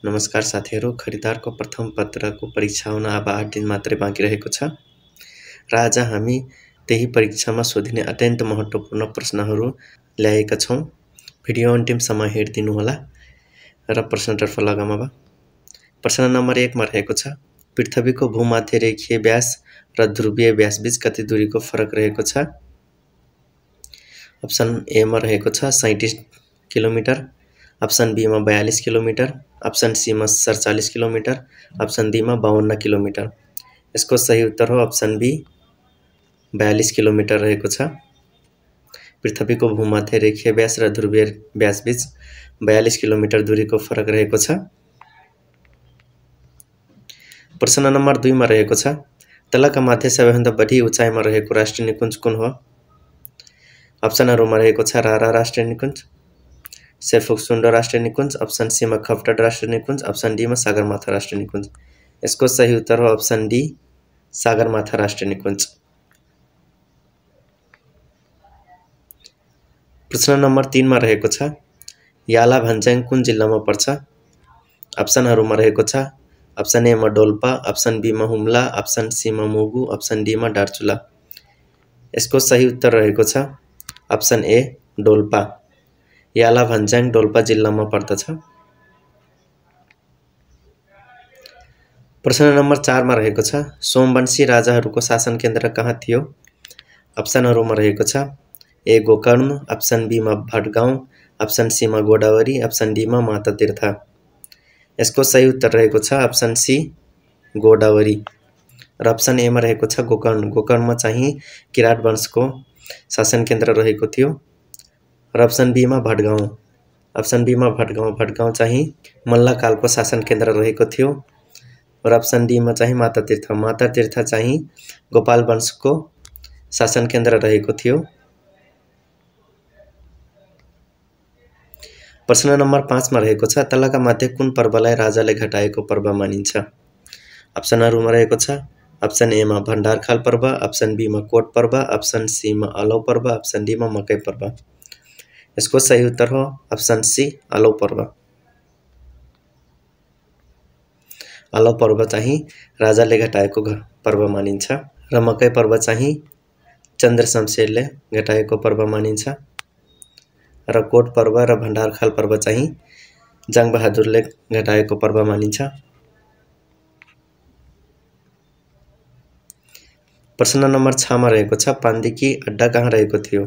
नमस्कार साथीहरू, खरिदारको प्रथम पत्रको परीक्षा हुन अब 8 दिन मात्रै बाँकी रहेको छ र आज हामी त्यही परीक्षामा सोधिने अत्यन्त महत्त्वपूर्ण प्रश्नहरू ल्याएका छौँ। भिडियो अन्तिमसम्म हेरिदिनुहोला र प्रश्नतर्फ लगाम अब। प्रश्न नम्बर 1 मा रहेको छ, पृथ्वीको भूमध्य रेखीय व्यास र ध्रुवीय व्यासबीच कति दूरीको फरक रहेको छ? अप्सन ए मा रहेको छ 37 किलोमिटर, अप्सन बी मा 42 किलोमिटर, अप्सन सी मा 47 किलोमिटर, अप्सन डी मा 52 किलोमिटर। यसको सही उत्तर हो अप्सन बी 42 किलोमिटर रहेको छ। पृथ्वीको भूमध्य रेखीय व्यास र ध्रुवीय व्यासबीच 42 किलोमिटर दूरीको फरक रहेको छ। प्रश्न नम्बर 2 मा रहेको छ, तलका मध्ये सबैभन्दा बढी उचाइमा रहेको राष्ट्रिय निकुञ्ज कुन हो? अप्सनहरूमा रहेको छ रारा राष्ट्रिय निकुञ्ज, सेफोक्सुन्डो राष्ट्रिय निकुञ्ज, अप्सन सी मा खप्टड राष्ट्रिय निकुञ्ज, अप्सन डी मा सगरमाथा राष्ट्रिय निकुञ्ज। यसको सही उत्तर हो अप्सन डी सगरमाथा राष्ट्रिय निकुञ्ज। प्रश्न नम्बर 3 मा रहेको छ, याला भन्ज्याङ कुन जिल्लामा पर्छ? अप्सनहरूमा रहेको छ अप्सन ए मा डोल्पा, अप्सन बी मा हुम्ला, अप्सन सी मा मुगु, अप्सन डी मा डार्चुला। यसको सही उत्तर रहेको छ अप्सन ए डोल्पा। याला भन्ज्याङ डोल्पा जिल्लामा पर्दछ। प्रश्न नम्बर 4 मा रहेको छ, सोमवंशी राजाहरूको शासन केन्द्र कहाँ थियो? अप्सनहरूमा रहेको छ ए गोकर्ण, अप्सन बी मा भटगाउँ, अप्सन सी मा गोदावरी, अप्सन डी मा मातातीर्थ। यसको सही उत्तर रहेको छ अप्सन सी गोदावरी र अप्सन ए मा रहेको छ गोकर्ण। गोकर्णमा चाहिँ किरात वंशको शासन केन्द्र रहेको थियो र अप्सन बी मा भटगाउँ। अप्सन बी मा भटगाउँ चाहिँ मल्लकालको शासन केन्द्र रहेको थियो र अप्सन डी मा चाहिँ मातातीर्थ। मातातीर्थ चाहिँ गोपाल वंशको शासन केन्द्र रहेको थियो। प्रश्न नम्बर 5 मा रहेको छ, तलका मध्ये कुन पर्वलाई राजाले घटाएको पर्व मानिन्छ? अप्सनहरूमा रहेको छ अप्सन ए मा भण्डारखाल पर्व, अप्सन बी मा कोट पर्व, अप्सन सी मा अलौ पर्व, अप्सन डी मा मकै पर्व। यसको सही उत्तर हो अप्सन सी अलौ पर्व। अलौ पर्व चाहिँ राजाले घटाएको पर्व मानिन्छ र मकै पर्व चाहिँ चन्द्र शमशेरले घटाएको पर्व मानिन्छ र कोट पर्व र भण्डारखाल पर्व चाहिँ जङ्गबहादुरले घटाएको पर्व मानिन्छ। प्रश्न नम्बर 6 मा रहेको छ, पाण्डेकी अड्डा कहाँ रहेको थियो?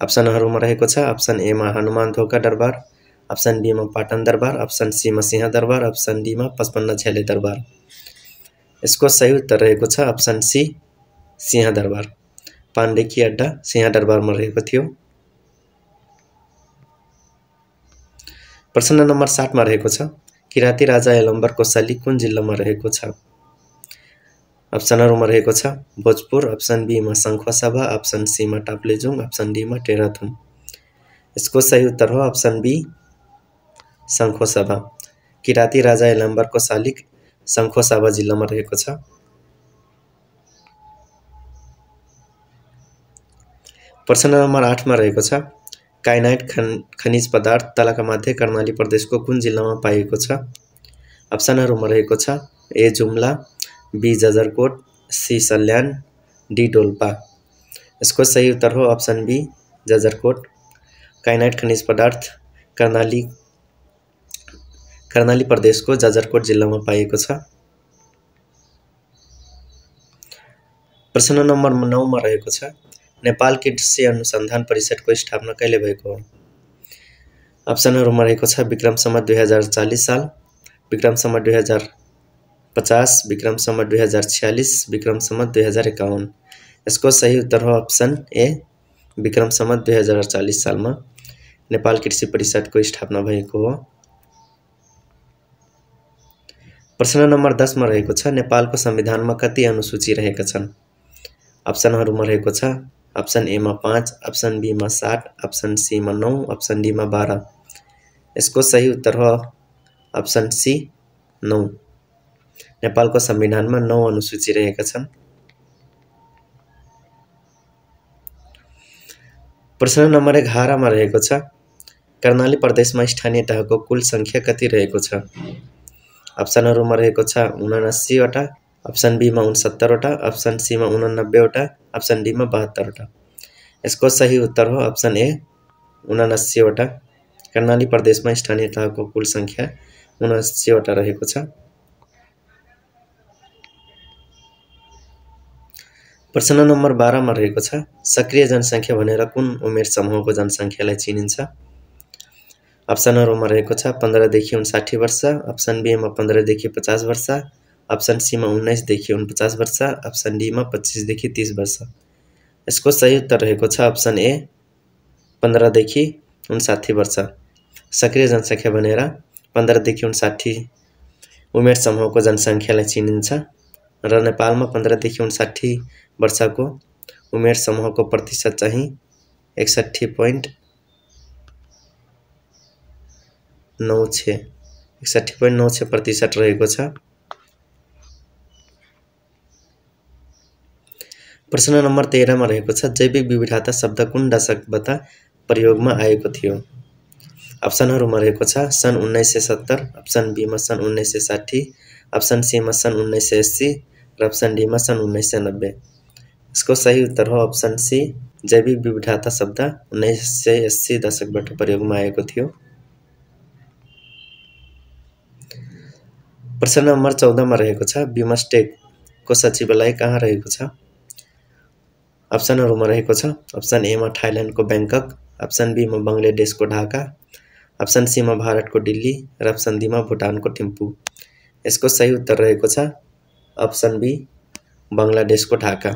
अप्सनहरूमा रहेको छ अप्सन ए मा हनुमान ढोका दरबार, अप्सन बी मा पाटन दरबार, अप्सन सी मा सिंह दरबार, अप्सन डी मा 55 झेले दरबार। यसको सही उत्तर रहेको छ अप्सन सी सिंह दरबार। पाण्डेकी अड्डा सिंह दरबारमा रहेको थियो। प्रश्न नम्बर 7 मा रहेको छ, किराती राजा यलम्बरको शैली कुन जिल्लामा रहेको छ? अप्सनहरूमा रहेको छ भोजपुर, अप्सन बी मा सङ्खुवासभा, अप्सन सी मा टाप्लेजुङ, अप्सन डी मा तेह्रथुम। यसको सही उत्तर हो अप्सन बी सङ्खुवासभा। किराती राजा यलम्बरको शालिग सङ्खुवासभा जिल्लामा रहेको छ। प्रश्न नम्बर 8 मा रहेको छ, काइनाइट खनिज पदार्थ तलका मध्ये कर्णाली प्रदेशको कुन जिल्लामा पाइएको छ? अप्सनहरूमा रहेको छ A Jumla, B Jajarkot, C Salyan, D Dolpa. यसको सही उत्तर हो अप्सन बी जजरकोट। काइनाइट खनिज पदार्थ कर्णाली प्रदेशको जजरकोट जिल्लामा पाइएको छ। प्रश्न नम्बर 9 मा रहेको छ, नेपाल कृषि अनुसन्धान परिषदको स्थापना कहिले भएको हो? अप्सनहरूमा रहेको छ विक्रम सम्वत 2040 साल, विक्रम सम्वत 2050, विक्रम सम्वत 2046, विक्रम सम्वत 2051। यसको सही उत्तर हो अप्सन ए विक्रम सम्वत 2040 सालमा नेपाल कृषि परिषदको स्थापना भएको हो। प्रश्न नम्बर 10 मा रहेको छ, नेपालको संविधानमा कति अनुसूची रहेका छन्? अप्सनहरूमा रहेको छ अप्सन ए मा 5, अप्सन बी मा 7, अप्सन सी मा 9, अप्सन डी मा 12। यसको सही उत्तर हो अप्सन सी 9। नेपालको संविधानमा 9 अनुसूची रहेका छन्। प्रश्न नम्बर 11 मा रहेको छ, कर्णाली प्रदेशमा स्थानीय तहको कुल सङ्ख्या कति रहेको छ? अप्सनहरुमा रहेको छ 79 वटा, अप्सन बी मा 69 वटा, अप्सन सी मा 89 वटा, अप्सन डी मा 72 वटा। यसको सही उत्तर हो अप्सन ए 79 वटा। कर्णाली प्रदेशमा स्थानीय तहको कुल संख्या 79 वटा रहेको छ। प्रश्न नम्बर 12 मा रहेको छ सक्रिय जनसंख्या भनेर कुन उमेर समूहको जनसंख्यालाई चिनिन्छ? अप्सनहरुमा रहेको छ 15 देखि 59 वर्ष, अप्सन बी मा 15 देखि 50 वर्ष, अप्सन सी मा 19 देखि 49 वर्ष, अप्सन डी मा 25 देखि 30 वर्ष। यसको सही उत्तर रहेको छ अप्सन ए 15 देखि 59 वर्ष। सक्रिय जनसंख्या भनेर 15 देखि 59 उमेर समूहको जनसंख्यालाई चिनिन्छ र नेपालमा 15 देखि 59 वर्षको उमेर समूहको प्रतिशत चाहिँ 61.96% रहेको छ। प्रश्न नम्बर 13 मा रहेको छ जैविक विविधता शब्द कुन दशकबाट प्रयोगमा आएको थियो? अप्सनहरुमा रहेको छ सन् 1970, अप्सन बी मा सन् 1960, अप्सन सी मा सन् 1980 र अप्सन डी मा सन् 1990। यसको सही उत्तर हो अप्सन सी जैविक विविधता शब्द 1980 दशकबाट प्रयोगमा आएको थियो। प्रश्न नम्बर 14 मा रहेको छ बिमस्टेकको सचिवालय कहाँ रहेको छ? अप्सनहरुमा रहेको छ अप्सन ए मा थाइल्यान्डको ब्याङ्कक, अप्सन बी मा बंगलादेशको ढाका, अप्सन सी मा भारतको दिल्ली र अप्सन डी मा भुटानको थिम्पू। यसको सही उत्तर रहेको छ अप्सन बी बंगलादेशको ढाका।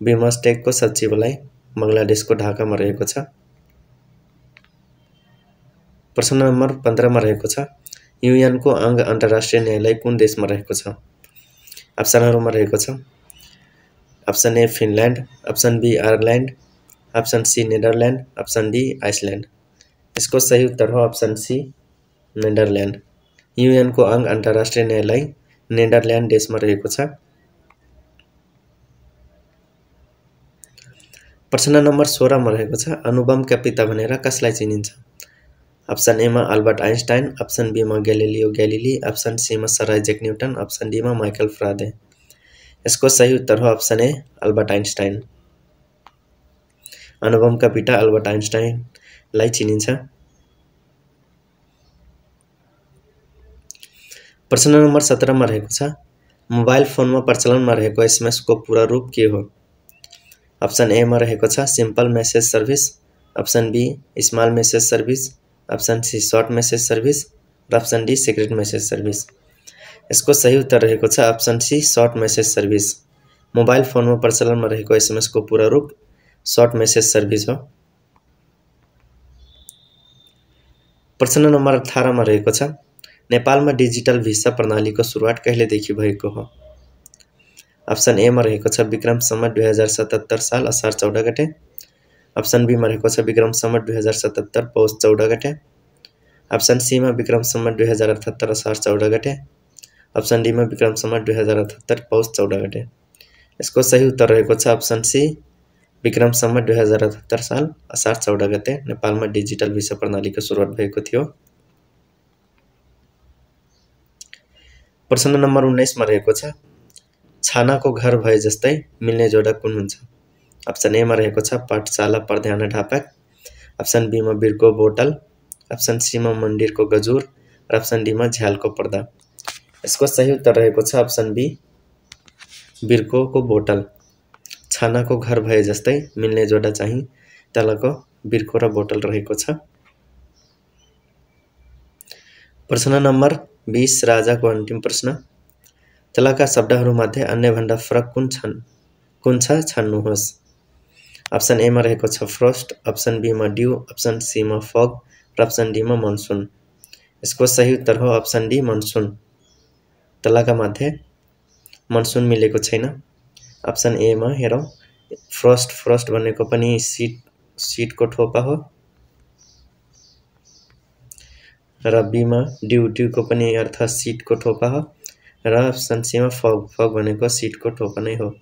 बिमस्टेकको सचिवालय बंगलादेशको ढाकामा रहेको छ। प्रश्न नम्बर 15 मा रहेको छ युएनको अंग अन्तर्राष्ट्रिय न्यायालय कुन देशमा रहेको छ? अप्सनहरुमा रहेको छ option A Finland, option B Ireland, option C Netherland, option D Iceland. यसको सही उत्तर हो अप्सन सी नेदरल्यान्ड। युएनको अंग अन्तर्राष्ट्रिय न्यायालय नेदरल्यान्ड देशमा रहेको छ। प्रश्न नम्बर 16 मा रहेको छ अणुबमका पिता भनेर कसलाई चिनिन्छ? अप्सन ए मा अल्बर्ट आइन्स्टाइन, अप्सन बी मा ग्यालिलियो ग्यालिली, अप्सन सी मा sir Isaac Newton, option D मा माइकल फ्याराडे। यसको सही उत्तर हो अप्सन ए अल्बर्ट आइन्स्टाइन। अणुबमका पिता अल्बर्ट आइन्स्टाइनलाई चिनिन्छ। प्रश्न नम्बर 17 मा रहेको छ मोबाइल फोनमा प्रचलनमा रहेको एसएमएस को पूरा रूप के हो? अप्सन ए मा रहेको छ simple message service, option B small message service, option C short message service र option D secret message service. यसको सही उत्तर रहेको छ option C short message service. Mobile फोनमा प्रचलनमा रहेको एसएमएस को पूरा रूप शॉर्ट मेसेज सर्भिस हो। प्रश्न नम्बर 18 मा रहेको छ नेपालमा डिजिटल भिसा प्रणालीको सुरुवात कहिलेदेखि भएको हो? अप्सन ए मा रहेको छ विक्रम सम्वत 2077 साल असार 14 गते, अप्सन बी मा रहेको छ विक्रम सम्वत 2077 पौष 14 गते, अप्सन सी मा विक्रम सम्वत 2078 असार 14 गते, अप्सन डी मा विक्रम सम्वत 2078 पौष 14 गते। यसको सही उत्तर रहेको छ अप्सन सी विक्रम सम्वत 2078 साल असार 14 गते नेपालमा डिजिटल भिसा प्रणालीको सुरुवात भएको थियो। प्रश्न नम्बर 19 मा रहेको छ छानाको घर भए जस्तै मिल्ने जोडक कुन हुन्छ? अप्सन ए मा रहेको छ पाठशाला प्रधान ढापक, अप्सन बी मा बिर्को बोतल, अप्सन सी मा मन्दिरको गजुर र अप्सन डी मा झ्यालको पर्दा। यसको सही उत्तर रहेको छ अप्सन बी बिर्कोको बोतल। छानाको घर भए जस्तै मिल्ने जोडा चाहिँ तलको बिर्को र बोतल रहेको छ। प्रश्न नम्बर 20 राजाको अन्तिम प्रश्न तलका शब्दहरूमध्ये अन्यभन्दा फरक कुन छ छान्नुहोस्। अप्सन ए मा रहेको छ फ्रोस्ट, अप्सन बी मा ड्यू, अप्सन सी मा फग र अप्सन डी मा मनसुन। यसको सही उत्तर हो अप्सन डी मनसुन। तलका मध्ये मनसुन मिलेको छैन। अप्सन ए मा हेरौँ फ्रोस्ट भनेको पनि शीतको ठोपा हो र बी मा ड्यूको पनि अर्थ शीतको ठोपा हो र अप्सन सी मा फग भनेको शीतको ठोपा नै हो।